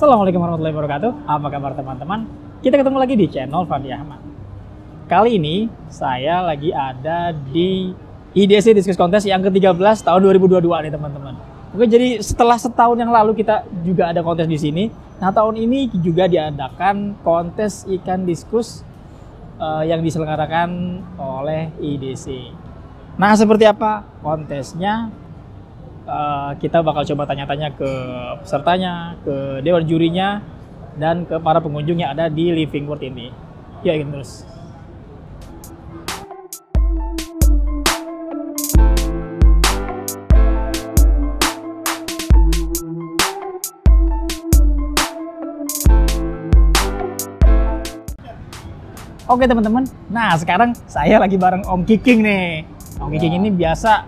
Assalamualaikum warahmatullahi wabarakatuh. Apa kabar teman-teman? Kita ketemu lagi di channel Fandi Ahmad. Kali ini saya lagi ada di IDC Diskus Kontes yang ke-13 tahun 2022 nih teman-teman. Oke, jadi setelah setahun yang lalu kita juga ada kontes di sini. Nah, tahun ini juga diadakan kontes ikan diskus yang diselenggarakan oleh IDC. Nah, seperti apa kontesnya? Kita bakal coba tanya-tanya ke pesertanya, ke dewan jurinya, dan ke para pengunjung yang ada di Living World ini. Ya, gitu terus. Oke teman-teman, nah sekarang saya lagi bareng Om Kiking nih. Om Kiking ini biasa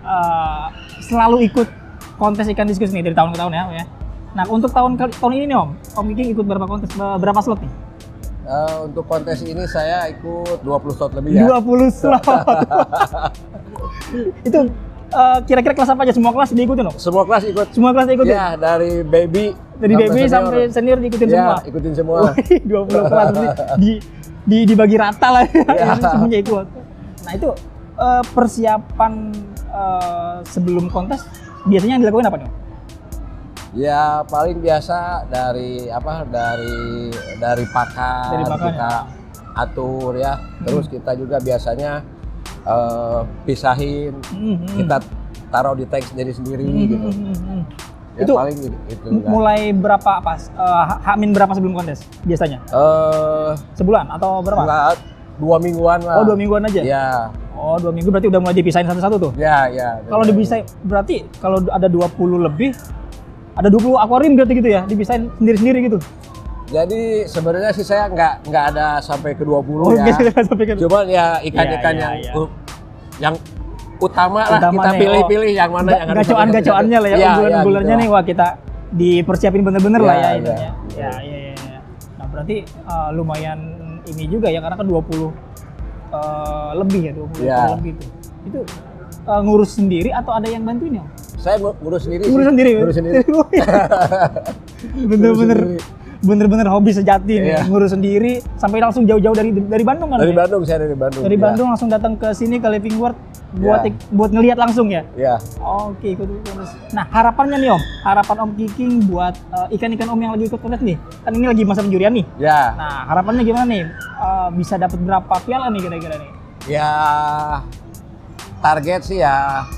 selalu ikut kontes ikan diskus nih dari tahun ke tahun ya. Nah, untuk tahun ini nih Om Kiking ikut berapa kontes, berapa slot nih? Untuk kontes ini saya ikut 20 slot lebih ya. 20 slot. Itu kira-kira kelas apa aja? Semua kelas diikutin Om? Semua kelas ikut. Semua kelas diikutin? Ya, dari baby sampai senior diikutin ya, semua? ikutin semua. 20 kelas dibagi rata lah ya. Semuanya ikut. Nah, itu persiapan sebelum kontes biasanya yang dilakukan apa nih? Ya paling biasa dari pakan kita atur ya. Terus kita juga biasanya pisahin, kita taruh di tag sendiri gitu. Ya, itu paling itu mulai berapa pas H-min berapa sebelum kontes biasanya? Sebulan atau berapa? 2 mingguan lah. Oh, 2 mingguan aja? Ya. Oh, 2 minggu berarti udah mulai dipisahin satu-satu tuh? Ya. Kalau dipisahin, berarti kalau ada 20 lebih, ada 20 akuarium berarti gitu ya? Dipisahin sendiri-sendiri gitu? Jadi sebenarnya sih saya nggak ada sampai ke 20 ya. Cuman ya ikan-ikan yang utama lah kita pilih-pilih yang mana yang gacoan-gacoannya lah ya, unggulan-unggulannya nih, wah kita dipersiapin bener-bener lah ya ini ya. Nah, berarti lumayan ini juga ya, karena kan 20 lebih ya, 20 lebih tuh. Itu ngurus sendiri atau ada yang bantuin ya? Saya ngurus sendiri. Ngurus sendiri. Bener-bener hobi sejati nih, ngurus sendiri sampai langsung jauh-jauh dari Bandung kan? Bandung, saya dari Bandung. Dari Bandung langsung datang ke sini ke Living World buat ngelihat langsung ya? Iya. Oke, ikut terus. Nah, harapannya nih Om, harapan Om Kiking buat ikan-ikan Om yang lagi ikut kontes nih, kan ini lagi masa penjurian nih. Ya. Nah, harapannya gimana nih? Bisa dapat berapa piala nih kira-kira nih? Ya, target sih ya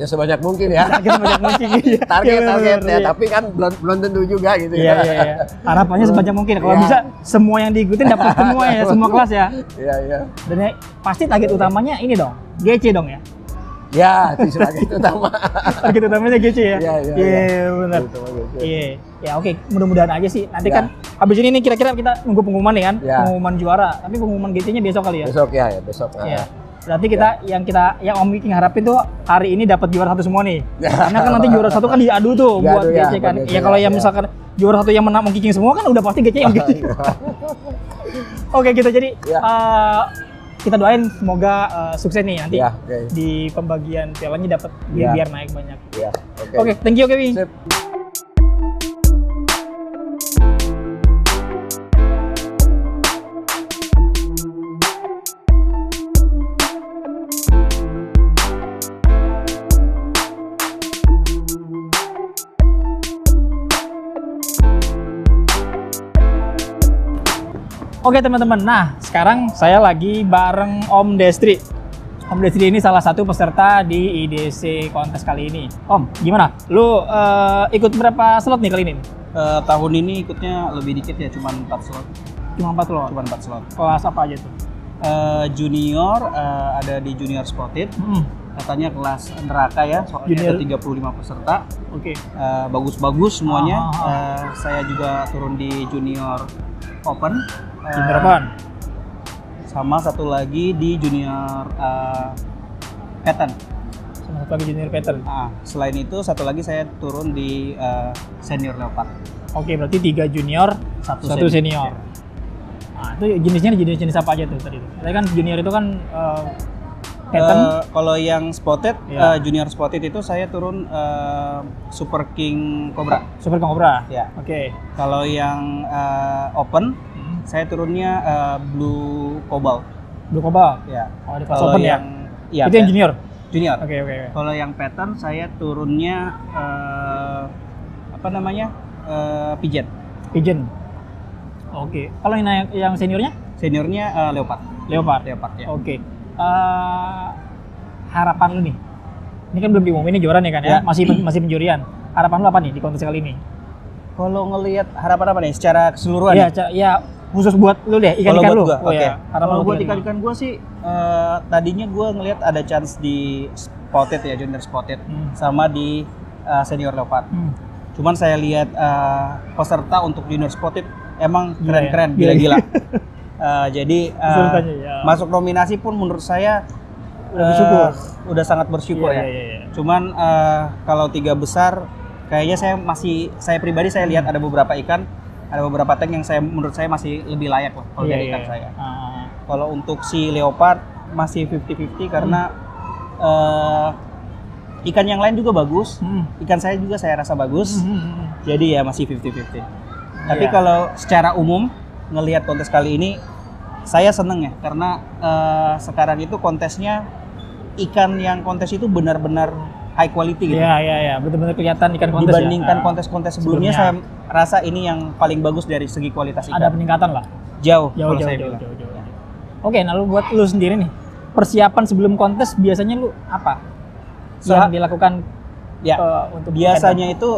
sebanyak mungkin ya. Sebanyak mungkin. Target ya, tapi kan belum tentu juga gitu ya. Iya. Harapannya sebanyak mungkin. Kalau bisa semua yang diikutin dapat semua ya, semua kelas ya. Iya. Dan ya, pasti target utamanya ini dong, GC dong ya. Ya, target utama. Target utamanya GC ya. Iya, benar. Iya. Ya oke, mudah-mudahan aja sih. Nanti kan habis ini nih kira-kira kita nunggu pengumuman nih kan, pengumuman juara. Tapi pengumuman GC-nya besok kali ya. Besok. Iya. Berarti yang Om Kiking harapin tuh hari ini dapat juara satu semua nih. Karena kan nanti juara satu kan diadu tuh buat GC kan. Ya kalau yang misalkan juara satu yang menang Om Kiking semua kan udah pasti GC yang Kiking. Oke, kita jadi kita doain semoga sukses nih nanti di pembagian pialanya dapat biar naik banyak. Oke, thank you Kevin. Oke teman-teman, nah sekarang saya lagi bareng Om Destri. Om Destri ini salah satu peserta di IDC kontes kali ini. Om, gimana? Lu ikut berapa slot nih kali ini? Tahun ini ikutnya lebih dikit ya, cuma 4 slot. Cuma 4 slot? Cuma 4 slot. Kelas apa aja tuh? Junior, ada di Junior Spotted. Katanya kelas neraka ya, soalnya ada 35 peserta. Oke. Bagus-bagus semuanya. Saya juga turun di Junior Open. Junior Open. Sama satu lagi di Junior Pattern. Sama satu lagi Junior Pattern. Selain itu satu lagi saya turun di Senior Leopard. Oke, berarti 3 junior, 1 senior. Nah, itu jenis apa aja tuh tadi? Tadi kan junior itu kan Kalau yang spotted, junior spotted itu saya turun Super King Cobra. Super King Cobra. Ya. Oke. Kalau yang open, saya turunnya Blue Cobalt. Blue Cobalt. Ya. Oh, di kelas open yang, ya. Itu yang junior. Junior. Oke. Kalau yang pattern saya turunnya apa namanya? Pigeon. Pigeon. Oke. Kalau yang seniornya? Seniornya Leopard. Leopard ya. Oke. Harapan lu nih, ini kan belum diumumin nih juara nih kan ya, masih penjurian. Harapan lu apa nih di kontes kali ini? Kalau ngelihat harapan apa nih secara keseluruhan? Ya khusus buat lu deh, ikan-ikan lu. Oke. Harapan buat ikan-ikan gue sih, tadinya gue ngelihat ada chance di spotted ya, junior spotted, sama di senior leopard. Cuman saya lihat peserta untuk junior spotted emang keren-keren, gila-gila. Jadi masuk nominasi pun menurut saya udah sangat bersyukur ya. Cuman kalau 3 besar kayaknya saya pribadi saya lihat ada beberapa ikan, ada beberapa tank yang menurut saya masih lebih layak lah kalau dari ikan saya. Kalau untuk si leopard masih 50-50 karena ikan yang lain juga bagus, ikan saya juga saya rasa bagus. Jadi ya masih 50-50. Tapi kalau secara umum ngelihat kontes kali ini saya seneng ya karena sekarang itu kontesnya ikan yang kontes itu benar-benar high quality gitu. Iya, benar-benar kelihatan ikan kontes dibandingkan kontes-kontes sebelumnya saya rasa ini yang paling bagus dari segi kualitas ikan. Ada peningkatan lah. Jauh. Oke, nah lu buat lu sendiri nih, persiapan sebelum kontes biasanya lu apa? Yang dilakukan untuk biasanya itu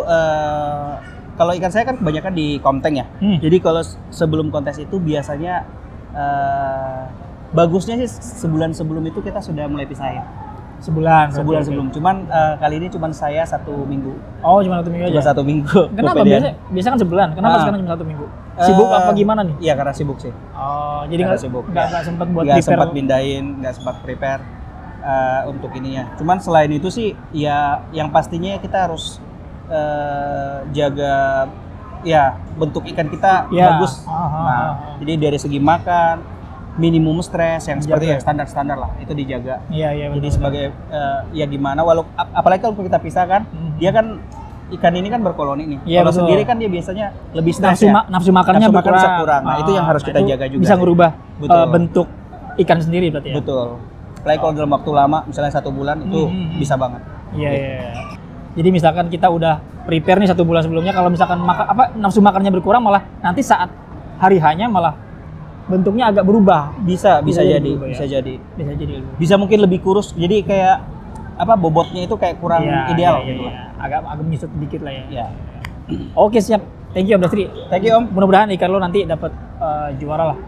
kalau ikan saya kan kebanyakan di komteng ya. Jadi kalau sebelum kontes itu biasanya bagusnya sih sebulan sebelum itu kita sudah mulai pisahin. Sebulan sebelum. Cuman kali ini cuman saya 1 minggu. Oh, cuma 1 minggu aja. Cuma 1 minggu. Kenapa biasa kan sebulan? Kenapa sekarang cuma 1 minggu? Sibuk apa gimana nih? Iya, karena sibuk sih. Oh, jadi nggak sempat buat nggak sempat pindahin, nggak sempat prepare untuk ininya. Cuman selain itu sih ya yang pastinya kita harus jaga ya bentuk ikan kita bagus. Jadi dari segi makan, minimum stres yang seperti yang standar-standar lah itu dijaga. Iya. Jadi sebagai ya gimana apalagi kalau kita pisah kan, dia kan ikan ini kan berkoloni nih. Kalau sendiri kan dia biasanya lebih stres nafsu makannya bisa kurang. Nah, itu yang harus kita jaga juga. Bisa ngerubah bentuk ikan sendiri berarti ya. Betul. Apalagi kalau dalam waktu lama, misalnya 1 bulan itu bisa banget. Iya. Jadi misalkan kita udah prepare nih 1 bulan sebelumnya, kalau misalkan nafsu makannya berkurang malah nanti saat hari hanya malah bentuknya agak berubah. Bisa jadi. Bisa mungkin lebih kurus. Jadi kayak bobotnya itu kayak kurang ideal gitu. Agak menyusut sedikit lah ya. Oke, siap. Thank you Om Dastri. Thank you Om. Mudah-mudahan ikan lo nanti dapat juara lah.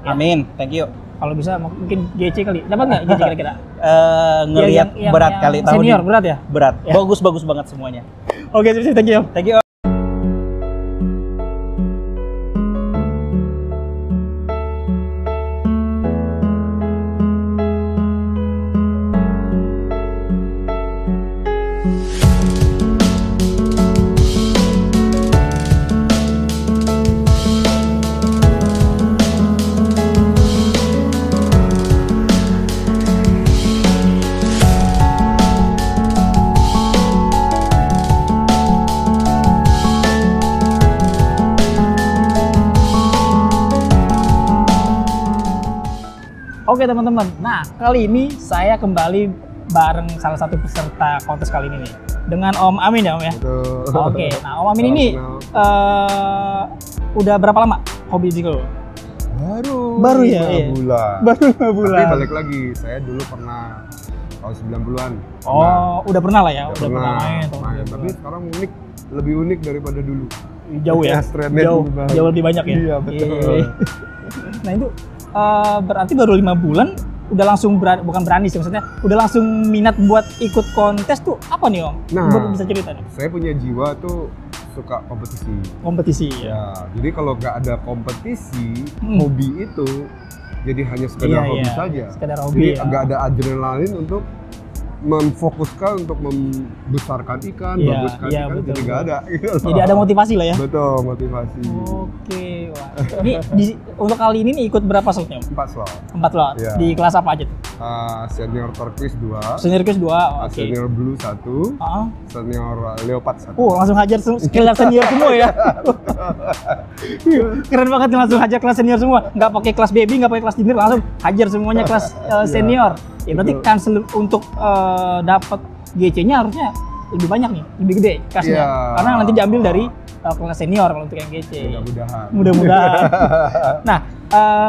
Amin. Thank you. Kalau bisa mungkin GC kali. Dapat nggak GC kira-kira? Ngelihat berat kali tahun senior ini. Berat ya? Berat. Bagus banget semuanya. Oke, thank you. Thank you. Oke teman-teman, nah kali ini saya kembali bareng salah satu peserta kontes kali ini nih, dengan Om Amin ya Om ya? Betul. Oke, nah Om Amin ini udah berapa lama hobi jiggle? Baru ya? 5 bulan. Baru 5 bulan. Tapi balik lagi, saya dulu pernah tahun 90-an. Oh, udah pernah lah ya? Udah pernah main. Tapi sekarang lebih unik daripada dulu. Jauh ya? Jauh lebih banyak ya? Iya, betul. Nah itu berarti baru 5 bulan udah langsung bukan berani sih, maksudnya udah langsung minat buat ikut kontes tuh apa nih Om? Nah, bisa cerita nih? Saya punya jiwa tuh suka kompetisi ya. Jadi kalau nggak ada kompetisi, hobi itu jadi hanya sekedar hobi saja. Sekedar hobi. Jadi nggak ada adrenalin untuk memfokuskan untuk membesarkan ikan, baguskan ikan, betul, jadi nggak ada. Jadi ada motivasi lah ya? Betul, motivasi. Oke, wah. Ini untuk kali ini nih ikut berapa slotnya? 4 slot. 4 slot. Ya. Di kelas apa aja tuh? Senior Turquoise 2, Senior Turquoise 2, oke. Senior Blue 1, Senior Leopard 1. Langsung hajar skill senior semua ya. Keren banget nih, langsung hajar kelas senior semua. Nggak pakai kelas baby, nggak pakai kelas junior, langsung hajar semuanya kelas senior. Ya berarti kans untuk dapat GC-nya harusnya lebih banyak nih, lebih gede kasnya. Karena nanti diambil dari kelas senior kalau untuk yang GC. Mudah-mudahan. Nah,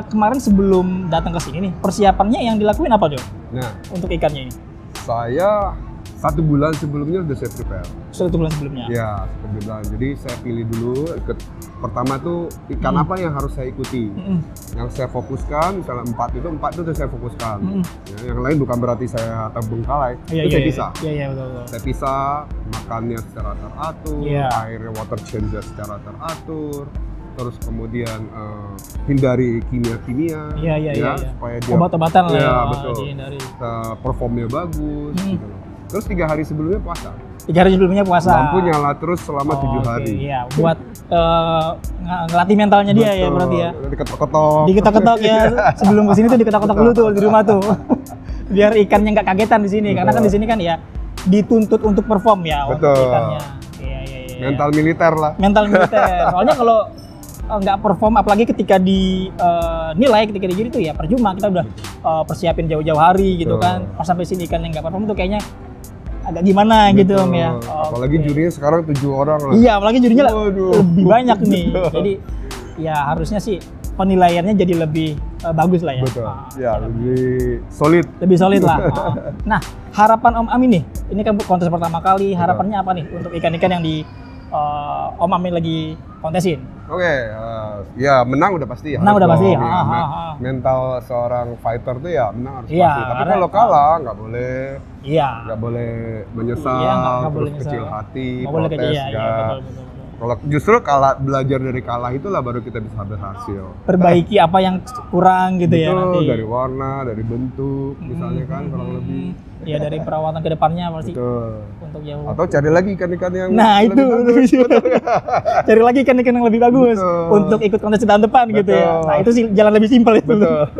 kemarin sebelum datang ke sini nih, persiapannya yang dilakuin apa, Jo? Nah, untuk ikannya ini? Saya 1 bulan sebelumnya udah saya prepare. 1 bulan sebelumnya? Ya, 1 bulan. Jadi saya pilih dulu, pertama tuh ikan apa yang harus saya ikuti. Yang saya fokuskan, misalnya 4 itu udah saya fokuskan. Ya, yang lain bukan berarti saya terbengkalai, itu saya pisah. Iya, betul. Saya pisah, makannya secara teratur, airnya water change secara teratur. Terus kemudian hindari kimia-kimia, supaya dia obat-obatan lah ya, betul. Dihindari. Performnya bagus. Gitu. Terus 3 hari sebelumnya puasa. 3 hari sebelumnya puasa. Lampu nyala terus selama 7 hari. Iya, buat ngelatih mentalnya dia ya berarti ya. Diketok-ketok. Diketok-ketok ya. Sebelum kesini tuh diketok-ketok dulu tuh di rumah tuh. Biar ikannya nggak kagetan di sini. Karena kan di sini kan ya dituntut untuk perform ya untuk ikannya. Iya. Mental militer lah. Mental militer. Soalnya kalau nggak perform, apalagi ketika dinilai, ketika digini tuh ya percuma. Kita udah persiapin jauh-jauh hari gitu kan. Pas sampai sini ikan yang nggak perform tuh kayaknya agak gimana gitu Om ya. Apalagi jurinya sekarang 7 orang lah. Iya, apalagi jurinya lebih banyak nih. Jadi ya harusnya sih penilaiannya jadi lebih bagus lah ya. Betul. Ya, lebih solid. Lebih solid lah. Nah, harapan Om Amin nih, ini kan kontes pertama kali, harapannya apa nih untuk ikan-ikan yang di Om Amin lagi kontesin? Oke, ya menang udah pasti ya. Menang udah pasti. Mental seorang fighter tuh ya menang harus pasti. Tapi kalau kalah nggak boleh. Nggak boleh menyesal, nggak boleh kecil hati, nggak boleh protes. Betul. Kalau justru belajar dari kalah itulah baru kita bisa berhasil. Perbaiki apa yang kurang gitu ya nanti. Dari warna, dari bentuk, misalnya kan kurang lebih. Ya dari perawatan kedepannya pasti. Betul. Untuk jauh. Atau cari lagi ikan-ikan yang lebih bagus. Cari lagi ikan-ikan yang lebih bagus. Betul. Untuk ikut kontes tahun depan gitu ya. Nah itu sih jalan lebih simpel itu. Betul.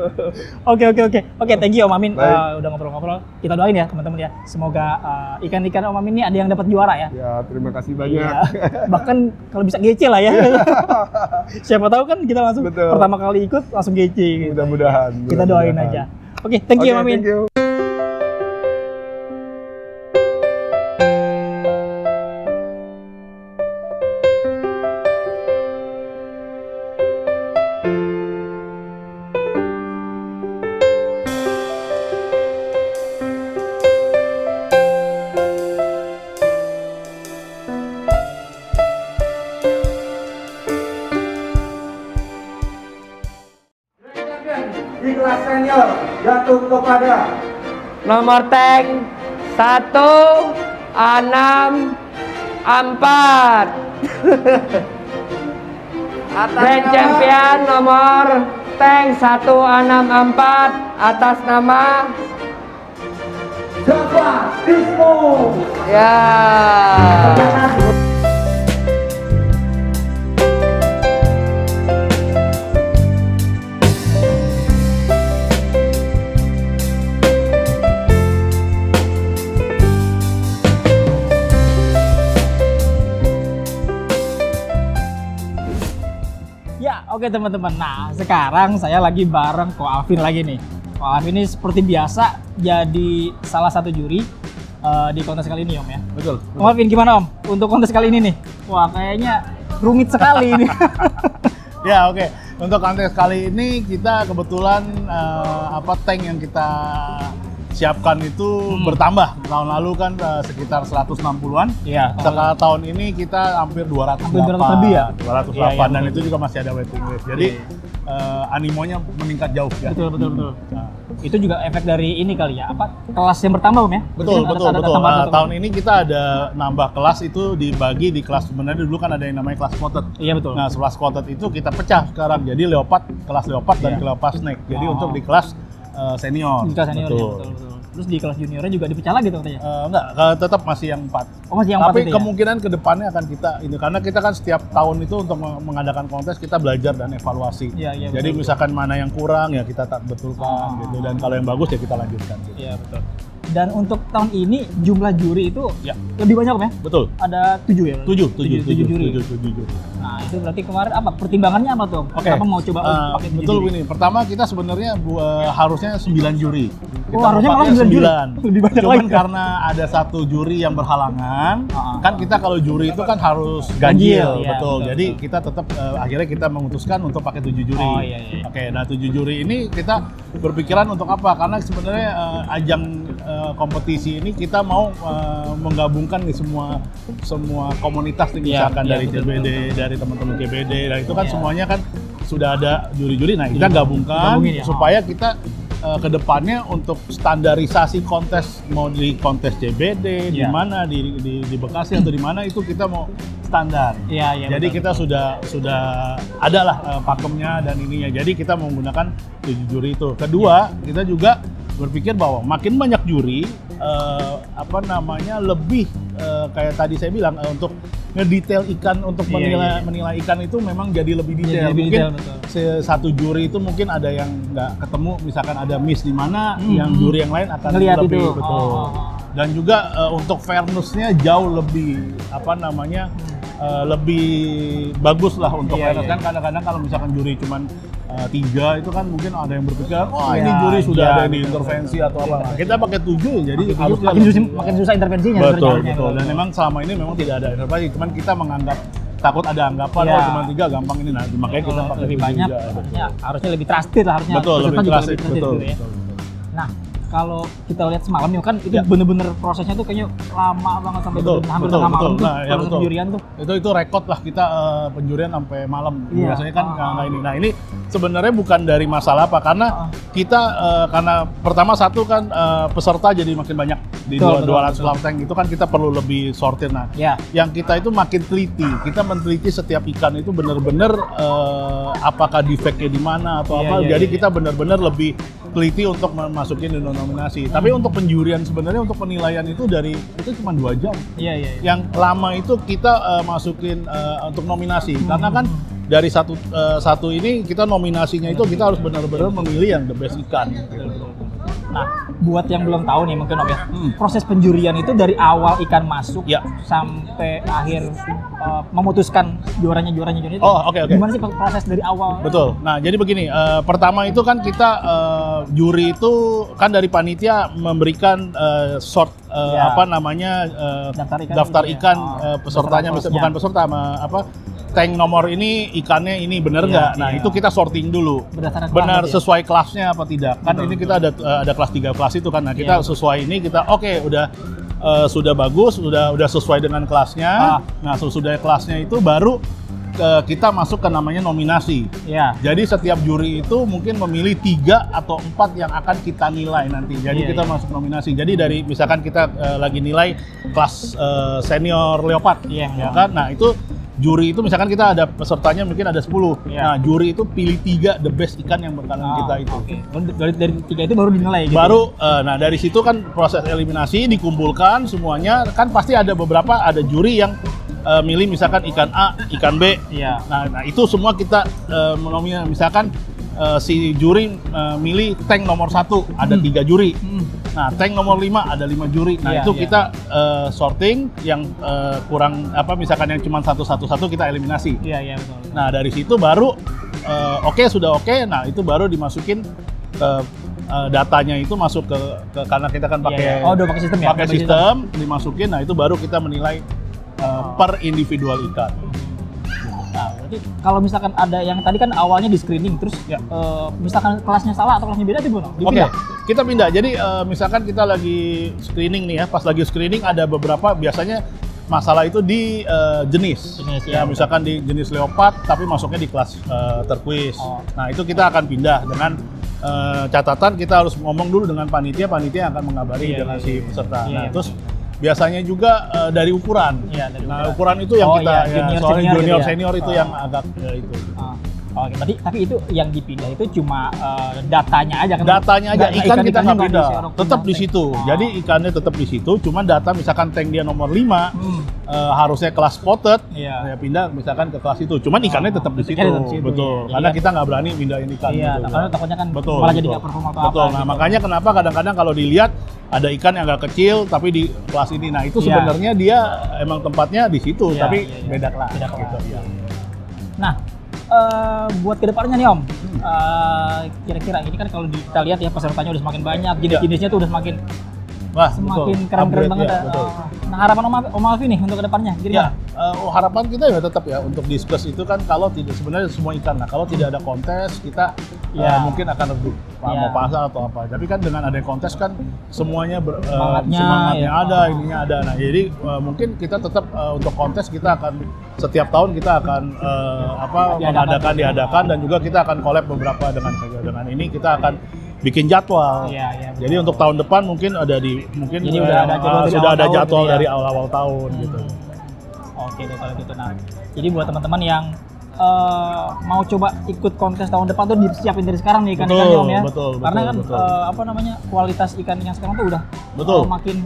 Oke, thank you Om Amin. Udah ngobrol-ngobrol. Kita doain ya teman-teman ya. Semoga ikan-ikan Om Amin ini ada yang dapat juara ya. Ya terima kasih banyak. Bahkan kalau bisa GC lah ya. Siapa tahu kan kita langsung pertama kali ikut langsung GC gitu. Mudah-mudahan. Kita doain aja. Oke, thank you Om Amin. Thank you. Di kelas senior jatuh kepada nomor tank 164. Grand champion nomor tank 164 atas nama Java Dismo. ya. Oke teman-teman, nah sekarang saya lagi bareng Ko Alvin lagi nih. Ko Alvin ini seperti biasa jadi salah satu juri di kontes kali ini Om ya. Betul. Ko Alvin gimana Om untuk kontes kali ini nih? Wah kayaknya rumit sekali ini. Ya oke. Untuk kontes kali ini kita kebetulan tank yang kita siapkan itu bertambah. Tahun lalu kan sekitar 160-an. Iya. Sekarang tahun ini kita hampir 208. Hampir 200 lebih ya? 208 iya, dan itu juga masih ada waiting list. Jadi animonya meningkat jauh ya. Betul. Nah, itu juga efek dari ini kali ya, apa kelas yang bertambah Om ya? Betul. Tahun ini kita ada nambah kelas itu dibagi di kelas, sebenarnya dulu kan ada yang namanya kelas spotted. Iya betul. Nah, setelah spotted itu kita pecah sekarang jadi kelas leopard dan kelas snake. Jadi untuk di kelas senior. Kelas senior betul. Ya, betul. Terus di kelas juniornya juga dipecah lagi tuh katanya? Enggak, tetap masih yang 4. Oh, masih yang 4 Tapi itu ya? kemungkinan ke depannya akan kita ini karena kita kan setiap tahun itu untuk mengadakan kontes kita belajar dan evaluasi. Iya, Jadi betul. misalkan mana yang kurang ya kita tak betulkan gitu, dan kalau yang bagus ya kita lanjutkan gitu. Iya, betul. Dan untuk tahun ini jumlah juri itu Ya. lebih banyak Om ya? Betul. Ada 7 ya? 7 juri. juri. Nah, itu berarti kemarin apa? Pertimbangannya apa tuh? Oke. Kenapa mau coba pakai 7 betul juri? ini. Pertama kita sebenarnya harusnya 9 juri. Oh, harusnya malah 9 juri. Lebih banyak Cuman lagi. karena ada 1 juri yang berhalangan, kan kita kalau juri itu kan harus Ganjil, ganjil, iya, betul. betul, Jadi kita tetap akhirnya kita memutuskan untuk pakai 7 juri. Oh, iya. Oke, nah 7 juri ini kita berpikiran untuk apa? Karena sebenarnya ajang kompetisi ini kita mau menggabungkan nih semua komunitas nih, Iya, misalkan iya, dari betul, CBD, betul. dari teman-teman GBD, dan itu kan Iya. semuanya kan sudah ada juri-juri. Nah, kita gabungkan Gabungin ya. supaya kita ke depannya untuk standarisasi kontes, mau di kontes CBD di Iya. mana di Bekasi atau di mana, itu kita mau standar. Iya, Jadi betul. kita sudah ada lah pakemnya dan ininya. Jadi kita menggunakan 7 juri itu. Kedua, kita juga berpikir bahwa makin banyak juri lebih kayak tadi saya bilang untuk ngedetail ikan, untuk Iya. menilai ikan itu memang jadi lebih detail. Lebih Mungkin detail, betul. satu juri itu mungkin ada yang nggak ketemu, misalkan ada miss di mana, yang juri yang lain akan Ngelihat lebih itu. betul. Oh. Dan juga untuk fairness-nya jauh lebih lebih bagus lah untuk Iya, fairness. iya. Kan kadang-kadang kalau misalkan juri cuman 3 itu kan mungkin ada yang berpikir, wah Iya, ini juri sudah iya, ada yang betul, diintervensi atau apa. Nah, kita pakai 7 jadi harusnya makin susah intervensinya betul, sebenarnya. betul. Dan memang selama ini memang tidak ada intervensi, cuman kita menganggap takut ada anggapan, Iya. oh cuma 3 gampang ini, nah makanya kita pakai lebih 7 banyak, juga. harusnya lebih trusted lah, harusnya Betul, peserta lebih juga trusted, trusted betul, gitu ya. betul. Nah, kalau kita lihat semalam nih kan itu Ya. bener-bener prosesnya tuh kayaknya lama banget sampai Betul, bener-bener hampir betul, tengah malam betul. tuh Nah, ya, proses betul. penjurian tuh. Itu rekod lah kita penjurian sampai malam. Iya. Biasanya kan nggak ini. Nah, ini sebenarnya bukan dari masalah apa, karena kita karena pertama satu kan peserta jadi makin banyak di Betul, 200 betul. tank itu kan kita perlu lebih sortir. Nah, Ya. yang kita itu makin teliti. Kita meneliti setiap ikan itu benar-benar apakah defeknya di mana atau Iya, apa. iya, Jadi iya. kita benar-benar lebih teliti untuk masukin di nominasi. Tapi untuk penjurian sebenarnya untuk penilaian itu cuma 2 jam. Iya. Yang lama itu kita masukin untuk nominasi, karena kan dari satu ini kita nominasinya itu kita harus benar-benar memilih yang the best ikan. Nah, buat yang belum tahu nih mungkin Om ya, proses penjurian itu dari awal ikan masuk Ya. sampai akhir memutuskan juaranya itu. Oh, oke. Gimana sih proses dari awal? Betul. Nah, jadi begini, pertama itu kan kita juri itu kan dari panitia memberikan Ya. daftar gitu ya. ikan Oh, pesertanya, daftar bukan peserta, tank nomor ini ikannya ini bener Iya, nggak? Nah, iya. itu kita sorting dulu. Berdasarkan kelas Benar berarti ya? sesuai kelasnya apa tidak? Kan Betul, ini kita ada kelas 3 kelas itu kan. Nah, kita Iya. sesuai ini kita oke, udah sudah bagus, udah sesuai dengan kelasnya. Nah, sesudah kelasnya itu baru kita masuk ke namanya nominasi. Iya. Jadi setiap juri itu mungkin memilih 3 atau 4 yang akan kita nilai nanti. Jadi Iya, kita iya. masuk nominasi. Jadi dari misalkan kita lagi nilai kelas senior leopard, Iya. ya kan? Nah, itu juri itu misalkan kita ada pesertanya mungkin ada 10. Iya. Nah, juri itu pilih 3 the best ikan yang bakalan kita itu. Oke. Dari 3 itu baru dinilai gitu. Baru nah dari situ kan proses eliminasi dikumpulkan semuanya, kan pasti ada beberapa ada juri yang milih misalkan ikan A, ikan B. Iya. Nah itu semua kita menominan, misalkan si juri milih tank nomor 1 ada 3 juri. Nah, tank nomor 5 ada 5 juri. Nah, Iya, itu iya. kita sorting yang kurang misalkan yang cuma satu kita eliminasi. Iya, betul. Nah, dari situ baru sudah oke. Nah, itu baru dimasukin ke datanya itu masuk ke karena kita kan pakai Iya. Oh, udah pakai sistem ya? pakai sistem dimasukin. Nah, itu baru kita menilai per individual ikan. Nah, berarti kalau misalkan ada yang tadi kan awalnya di screening terus Ya. Misalkan kelasnya salah atau kelasnya beda itu gimana? Oke, Dipindah? kita pindah. Jadi misalkan kita lagi screening nih ya, pas lagi screening ada beberapa biasanya masalah itu di jenis. ya, Misalkan di jenis leopard tapi masuknya di kelas turquoise. Oh. Nah, itu kita akan pindah dengan catatan kita harus ngomong dulu dengan panitia yang akan mengabari Iya, dengan iya, si iya. peserta. Iya, Nah, iya, terus biasanya juga dari ukuran. Iya, dari Nah, ukuran. ukuran itu yang Oh, kita iya, ya, junior, soalnya senior gitu junior ya. senior itu Oh. yang agak itu. Ah. Oke, berarti tapi itu yang dipindah itu cuma datanya aja kan? Datanya aja, ikan kita nggak pindah, diserok tetap di tank. situ. Jadi ikannya tetap di situ, cuman data misalkan tank dia nomor 5, harusnya kelas spotted, Iya. ya pindah misalkan ke kelas itu. Cuman ikannya tetap di situ, ikannya tetap di situ, betul. iya. Karena Jadi kita nggak berani pindahin ikan. Iya, gitu, karena takutnya kan betul, malah jadi betul. nggak perform atau Betul. apa. Nah, gitu. makanya kenapa kadang-kadang kalau dilihat ada ikan yang agak kecil tapi di kelas ini. Nah, itu Iya. sebenarnya dia emang tempatnya di situ, Iya, tapi iya, iya. beda kelas. Beda kelas, Gitu, iya. iya. Nah, buat kedepannya nih Om, kira-kira ini kan kalau kita lihat ya pesertanya udah semakin banyak, jenis-jenisnya tuh udah semakin Wah, semakin betul. keren-keren Upgrade, banget. ya, betul. Nah, harapan Om Alfi nih untuk kedepannya, Ya, gimana? harapan kita ya tetap ya untuk diskus itu kan kalau tidak sebenarnya semua ikan. Nah, kalau tidak ada kontes kita Ya. mungkin akan redup Ya. mau pasar atau apa. Tapi kan dengan ada kontes kan semuanya Semangatnya, ya. ada, ininya ada. Nah, jadi mungkin kita tetap untuk kontes kita akan setiap tahun kita akan diadakan dan juga kita akan collab beberapa dengan ini kita akan bikin jadwal. Iya, iya. Jadi untuk tahun depan mungkin Jadi udah ada jadwal dari sudah ada awal tahun jadwal gitu ya? dari awal-awal tahun gitu. Oke deh kalau gitu. Nah, jadi buat teman-teman yang mau coba ikut kontes tahun depan tuh disiapin dari sekarang nih ikan-ikannya Om ya. Betul, Karena kan betul. kualitas ikan yang sekarang tuh udah Betul. makin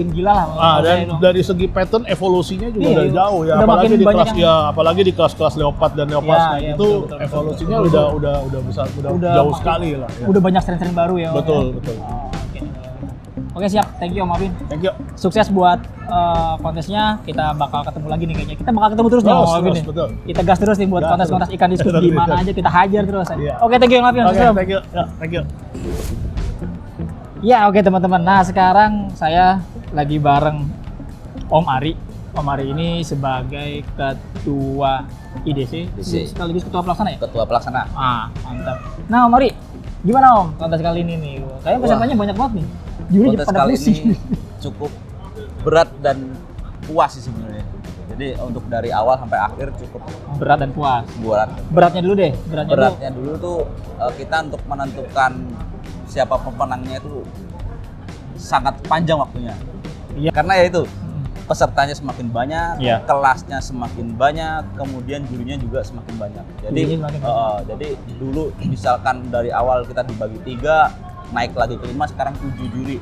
gila lah. Dan dari segi pattern evolusinya juga Iya, udah jauh ya, udah apalagi makin di banyak kelas yang- apalagi di kelas leopard dan leopard Iya, snake iya, itu betul, betul, evolusinya betul. udah besar, udah Udah jauh makin- sekali lah. Ya. Udah banyak strain-strain baru ya Om. Betul, ya? betul. Oke. Oke siap, thank you Om Alvin. Thank you. Sukses buat kontesnya, kita bakal ketemu lagi nih kayaknya. Kita bakal ketemu terus nih Om Alvin nih. betul. Kita gas terus nih buat Gas kontes-kontes terus. ikan diskus di mana aja kita hajar terus. Iya. Oke, thank you Om Alvin. Oke, Sukses, Om. thank you. Ya, thank you. Ya oke teman-teman, nah sekarang saya lagi bareng Om Ari. Om Ari ini sebagai ketua IDC, sekaligus ketua pelaksana ya? Ketua pelaksana. Ah, mantap. Nah Om Ari, gimana Om kontes kali ini nih? Kayaknya pesertanya banyak banget nih. Juri Kontes pada kali pusing. ini cukup berat dan puas sih sebenarnya. Jadi untuk dari awal sampai akhir cukup Berat dan puas. berat. Beratnya dulu deh, Beratnya dulu tuh kita untuk menentukan siapa pemenangnya itu sangat panjang waktunya. Iya. Karena ya itu pesertanya semakin banyak, Iya. kelasnya semakin banyak, kemudian jurinya juga semakin banyak. Jadi, Jurinya semakin banyak. jadi dulu misalkan dari awal kita dibagi 3, naik lagi ke 5, sekarang 7 juri.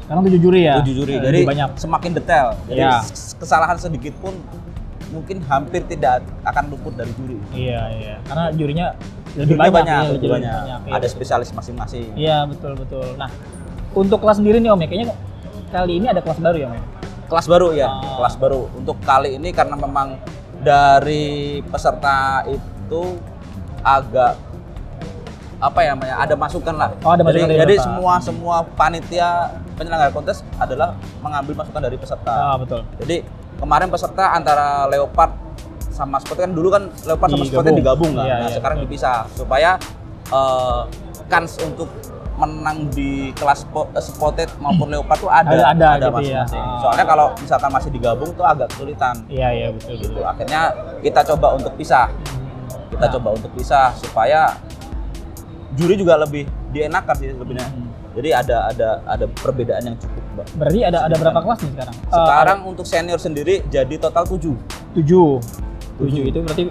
Sekarang 7 juri ya? 7 juri, Lebih jadi banyak. semakin detail. Jadi Iya. kesalahan sedikit pun mungkin hampir tidak akan luput dari juri. Iya, iya. Karena jurinya lebih Jurinya banyak, banyak, ya, lebih jurinya banyak. iya. Ada spesialis masing-masing. Iya, betul betul. Nah, untuk kelas sendiri nih Om ya, kayaknya kali ini ada kelas baru ya Om ya? Kelas baru ya, Ah. kelas baru. Untuk kali ini karena memang dari peserta itu agak apa ya namanya, ada masukan lah. Oh, ada masukan dari jadi peserta. semua panitia penyelenggara kontes adalah mengambil masukan dari peserta. Ah, betul. Jadi kemarin peserta antara leopard sama spotted kan dulu kan leopard sama spotted digabung kan. Iya, Nah, iya, sekarang betul. dipisah supaya kans untuk menang di kelas spotted maupun leopard tuh ada Ada gitu masing-masing. ya. Soalnya kalau misalkan masih digabung tuh agak kesulitan. Iya, iya betul Gitu. betul. Akhirnya kita coba untuk pisah. Kita Nah. coba untuk pisah supaya juri juga lebih dienakan sih sebenarnya. Jadi ada perbedaan yang cukup. Berarti ada berapa kelas nih sekarang? Sekarang untuk senior sendiri jadi total 7. 7 itu berarti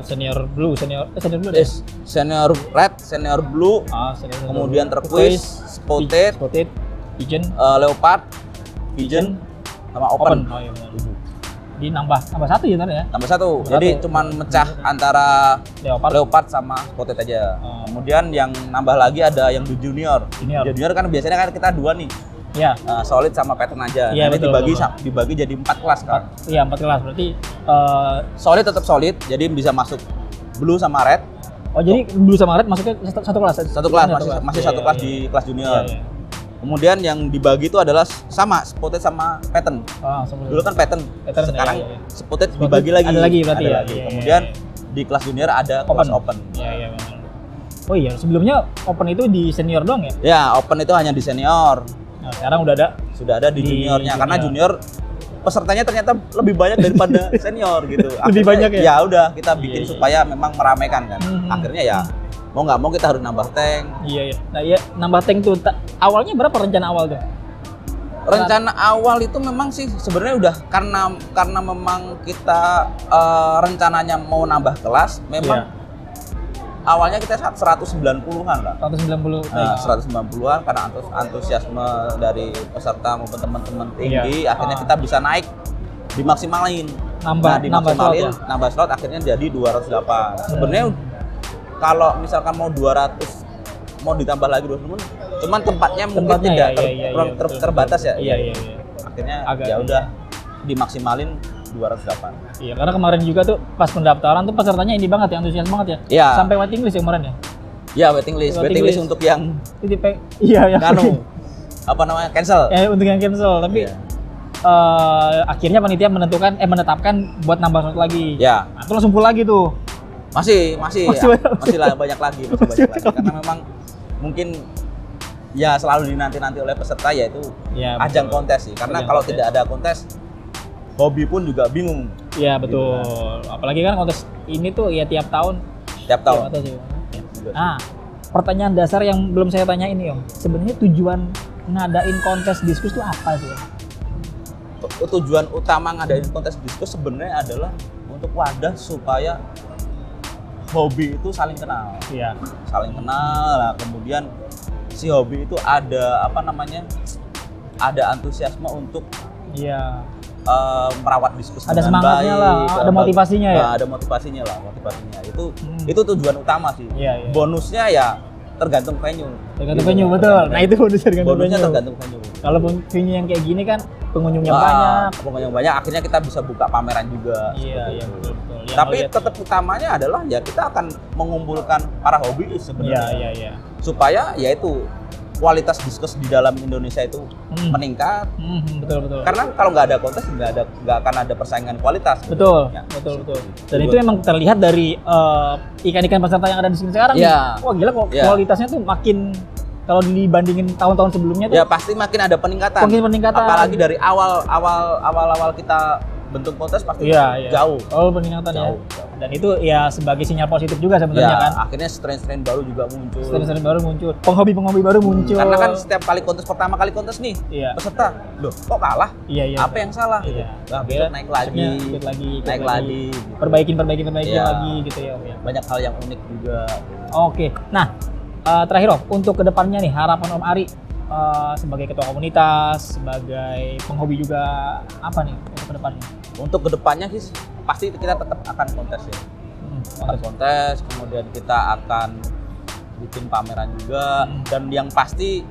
senior blue ada? Senior red, senior blue, Senior kemudian blue, turquoise, spotted, pigeon, leopard, pigeon, sama open. Oh iya benar. Jadi nambah satu ya tadi ya? Tambah 1. Tambah Jadi 1. cuman mecah antara Leopard. leopard sama spotted aja. Oh. Kemudian yang nambah lagi ada yang di junior. Junior. Junior kan biasanya kan kita 2 nih. Iya. Solid sama pattern aja. Iya, Nanti betul, dibagi betul. dibagi jadi 4 kelas kan. Iya 4 kelas berarti. Solid tetap solid, jadi bisa masuk blue sama red. Oh jadi blue sama red masuknya satu kelas? Satu kelas, masih Iya, satu kelas iya, di iya. kelas junior. Iya, iya. Kemudian yang dibagi itu adalah sama spotted sama pattern. Dulu kan pattern, Pattern, sekarang iya, iya. spotted Spotted dibagi lagi. ada lagi berarti ya? lagi. Iya, Kemudian iya, di kelas junior ada kelas open. Iya iya benar. Oh iya sebelumnya open itu di senior doang ya? Ya, open itu hanya di senior. Nah sekarang udah ada. Sudah ada di juniornya karena junior. junior pesertanya ternyata lebih banyak daripada senior gitu. Lebih banyak ya? Ya udah kita bikin Iya, iya. supaya memang meramaikan kan. Akhirnya ya mau nggak mau kita harus nambah tank. Iya iya. Nah iya nambah tank tuh awalnya berapa rencana awal tuh? Rencana awal itu memang sih sebenarnya udah karena memang kita rencananya mau nambah kelas, memang awalnya kita 190-an lah. 190. Nah, 190-an karena antusiasme dari peserta maupun teman-teman tinggi, akhirnya kita bisa naik dimaksimalin. Nambah slot akhirnya jadi 208. Sebenarnya kalau misalkan mau 200 mau ditambah lagi 200, cuman tempatnya mungkin tidak terbatas ya. Akhirnya ya udah dimaksimalin 208. Iya, karena kemarin juga tuh pas pendaftaran tuh pesertanya ini banget ya, antusias banget ya. Iya. Sampai waiting list ya kemarin ya. Iya, waiting list untuk yang apa namanya? Cancel. Untuk yang cancel, tapi akhirnya panitia menetapkan buat nambah slot lagi. Ya. Nah, itu langsung full lagi tuh. Masih banyak lagi karena memang mungkin ya selalu dinanti-nanti oleh peserta yaitu ajang kontes sih. Karena kalau tidak ada kontes, hobi pun juga bingung. Iya betul. Apalagi kan kontes ini tuh ya tiap tahun. Nah, pertanyaan dasar yang belum saya tanya ini, Om. Sebenarnya tujuan ngadain kontes diskus tuh apa sih? Tujuan utama ngadain kontes diskus sebenarnya adalah untuk wadah supaya hobi itu saling kenal. Iya. Saling kenal lah. Kemudian si hobi itu ada ada antusiasme untuk merawat diskusi ada dengan semangatnya baik, lah, ada motivasinya ya. Ada motivasinya. Itu tujuan utama sih. Bonusnya ya tergantung venue. Betul. Nah, itu bonusnya tergantung venue. Kalau venue yang kayak gini kan pengunjungnya banyak, akhirnya kita bisa buka pameran juga. Iya, betul. Tapi tetap utamanya adalah ya kita akan mengumpulkan para hobiis sebenarnya. Iya. Supaya yaitu kualitas diskus di dalam Indonesia itu meningkat. Betul. Karena kalau nggak ada kontes nggak akan ada persaingan kualitas. Betul. Dan itu memang terlihat dari ikan-ikan peserta yang ada di sini sekarang. Wah gila kok kualitasnya tuh makin kalau dibandingin tahun-tahun sebelumnya tuh. Ya pasti makin ada peningkatan. Apalagi dari awal kita bentuk kontes pasti jauh. Peningkatan ya. Dan itu ya sebagai sinyal positif juga sebenarnya kan. Akhirnya strain-strain baru juga muncul. Penghobi baru muncul. Karena kan setiap kali kontes, pertama kali kontes nih, peserta, loh kok kalah? Apa yang salah? Gitu. Nah, besok naik lagi. Gitu. Perbaikin lagi gitu ya. Banyak hal yang unik juga. Oke. Nah, terakhir Om, untuk kedepannya nih harapan Om Ari sebagai ketua komunitas, sebagai penghobi juga apa nih untuk kedepannya? Untuk kedepannya sih pasti kita tetap akan kontes ya. Kontes, kemudian kita akan bikin pameran juga dan yang pasti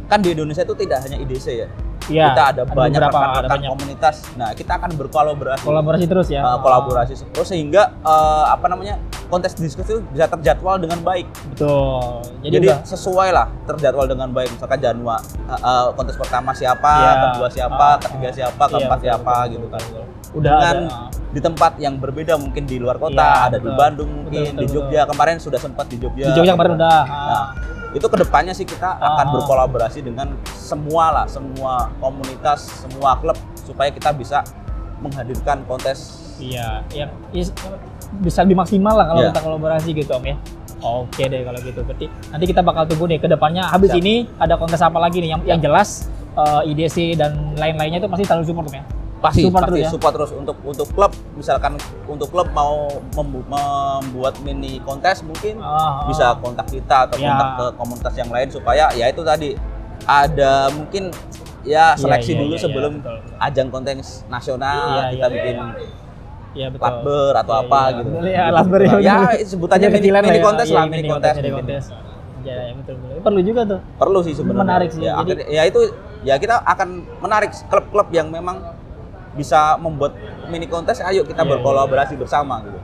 kan di Indonesia itu tidak hanya IDC ya. Kita ada banyak rekan-rekan komunitas. Nah, kita akan berkolaborasi terus ya. Kolaborasi terus sehingga kontes diskus itu bisa terjadwal dengan baik. Betul. Jadi sesuai lah terjadwal dengan baik. Misalkan Januari kontes pertama siapa, kedua siapa, ketiga siapa, keempat siapa gitu kan. Dengan di tempat yang berbeda mungkin di luar kota, ada di Bandung mungkin, di Jogja. Kemarin sudah sempat di Jogja. Di Jogja kemarin udah. Nah, itu kedepannya sih kita akan berkolaborasi dengan semua komunitas, semua klub supaya kita bisa menghadirkan kontes. Yang bisa lebih maksimal lah kalau kita kolaborasi gitu Om ya. Oke deh kalau gitu. Berarti nanti kita bakal tunggu nih kedepannya. Habis ini ada kontes apa lagi nih yang jelas IDC dan lain-lainnya itu pasti selalu support ya. Pasti support terus untuk klub, misalkan untuk klub mau membuat mini kontes mungkin bisa kontak kita atau kontak ke komunitas yang lain supaya ya itu tadi ada mungkin seleksi dulu sebelum ajang kontes nasional kita bikin latber atau apa gitu. Latber sebutannya mini kontes lah, mini kontes. Ya betul. Perlu juga tuh. Perlu sih sebenarnya. Menarik sih. Ya kita akan menarik klub-klub yang memang bisa membuat mini kontes, ayo kita berkolaborasi bersama gitu.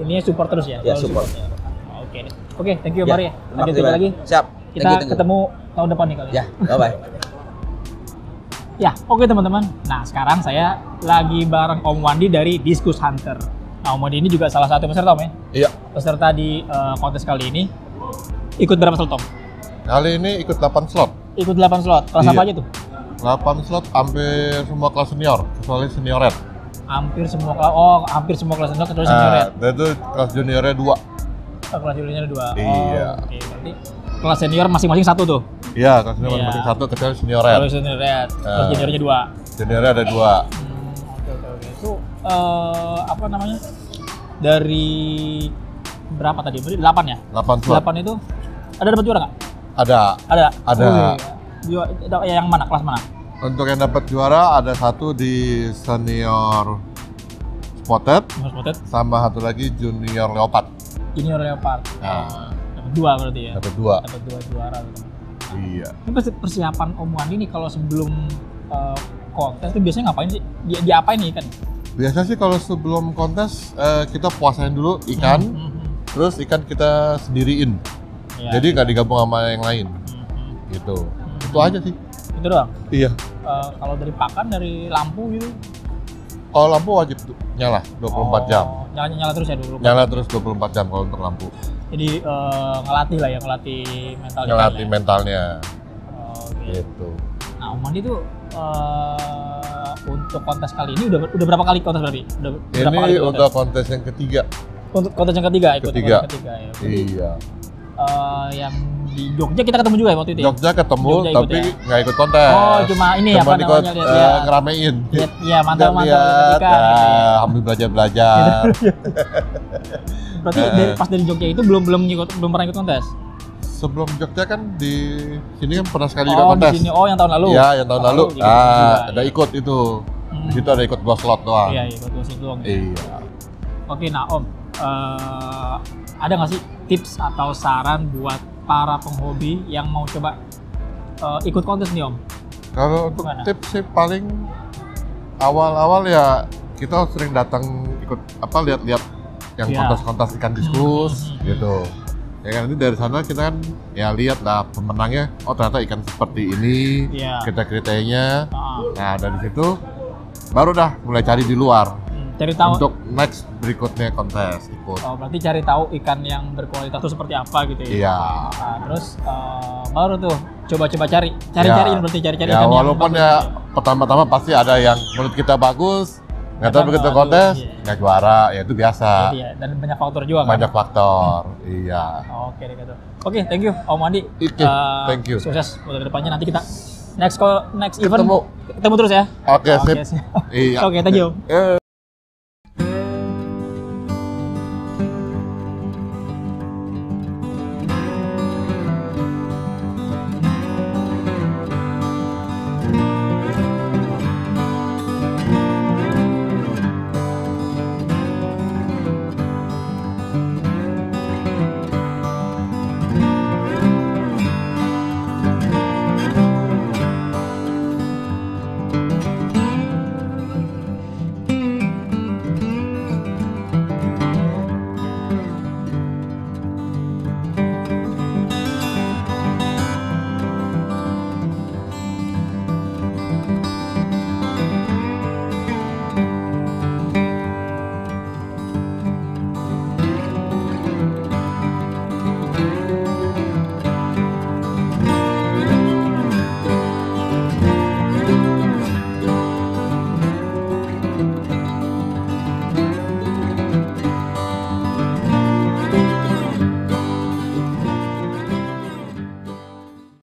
Ini support terus ya? Ya, support. Oke, thank you Mari. Lanjut lagi. Siap. Kita ketemu tahun depan nih kali. Ya, bye-bye. Ya, oke teman-teman. Nah, sekarang saya lagi bareng Om Wandi dari Diskus Hunter. Nah, Om Wandi ini juga salah satu peserta Om ya? Iya. Peserta di kontes kali ini. Ikut berapa slot Om? Kali ini ikut 8 slot. Ikut 8 slot. Kelas apa aja tuh? 8 slot hampir semua kelas senior, kecuali senioret. Hampir semua kelas senior kecuali senioret. Dan itu kelas juniornya 2. Kelas juniornya 2. Iya. Oke, berarti kelas senior masing-masing 1 tuh. Iya, kelas senior Iya. masing-masing satu kecuali senior red. Kalau senior red, terus juniornya 2. Juniornya ada 2. Oke. Itu apa namanya? Dari berapa tadi? Berarti 8 ya? 8 slot. 8 itu ada dapat juara nggak? Ada. Ada. Ada. Yang mana? Kelas mana? Untuk yang dapat juara ada satu di senior spotted, sama satu lagi junior leopard. Junior leopard. Nah. Dapat 2 berarti ya? Dapat 2. Dapat 2 juara. Iya. Ini persiapan Om Wandi nih kalau sebelum kontes itu biasanya ngapain sih? Diapain nih kan? Biasa sih kalau sebelum kontes kita puasain dulu ikan, terus ikan kita sendiriin. Ya. Jadi nggak digabung sama yang lain. Gitu. Itu aja sih. Itu doang? Iya. Kalau dari pakan, dari lampu gitu? Kalau lampu wajib tuh nyala 24 jam. Nyala terus ya dulu? Nyala terus 24 jam kalau untuk lampu. Jadi ngelatih lah ya, ngelatih mentalnya. Ngelatih mentalnya. Gitu. Nah, Om Wandi tuh untuk kontes kali ini udah berapa kali kontes berarti? Ini udah kontes yang ketiga. Untuk kontes yang ketiga ikut ketiga ya. Iya. Yang di Jogja kita ketemu juga ya waktu itu. Jogja ketemu Jogja tapi nggak ikut kontes. Oh, cuma ini ya, apa namanya, lihat ngeramein. Iya, mantap-mantap ikan. Ambil belajar. Berarti pas dari Jogja itu belum pernah ikut kontes. Sebelum Jogja kan di sini kan pernah sekali juga kontes. Di sini. Oh, yang tahun lalu. Iya, yang tahun lalu. Ada ikut itu. Di situ ada ikut 2 slot doang. Iya, ikut 2 slot doang. Iya. Oke, nah Om, ada nggak sih tips atau saran buat para penghobi yang mau coba ikut kontes nih Om? Kalau untuk tips sih paling awal-awal ya kita sering datang ikut lihat-lihat yang kontes-kontes ikan diskus gitu. Ya kan, nanti dari sana kita kan ya lihat lah pemenangnya, oh ternyata ikan seperti ini, kriterianya. Nah dari situ baru dah mulai cari di luar. Cari tahu untuk next berikutnya kontes ikut. Oh, berarti cari tahu ikan yang berkualitas itu seperti apa gitu ya? Iya. Nah, terus baru tuh coba-coba cari berarti cari ya, ikan walaupun ya pertama-tama pasti ada yang menurut kita bagus, nggak tahu begitu kontes nggak juara, ya itu biasa. Iya, dan banyak faktor juga kan? Banyak faktor, iya. Oke deh gitu. Oke, thank you Om Wandi. Thank you. Sukses buat kedepannya, nanti kita next event ketemu terus ya. Oke, sip. Iya. Oke, thank you.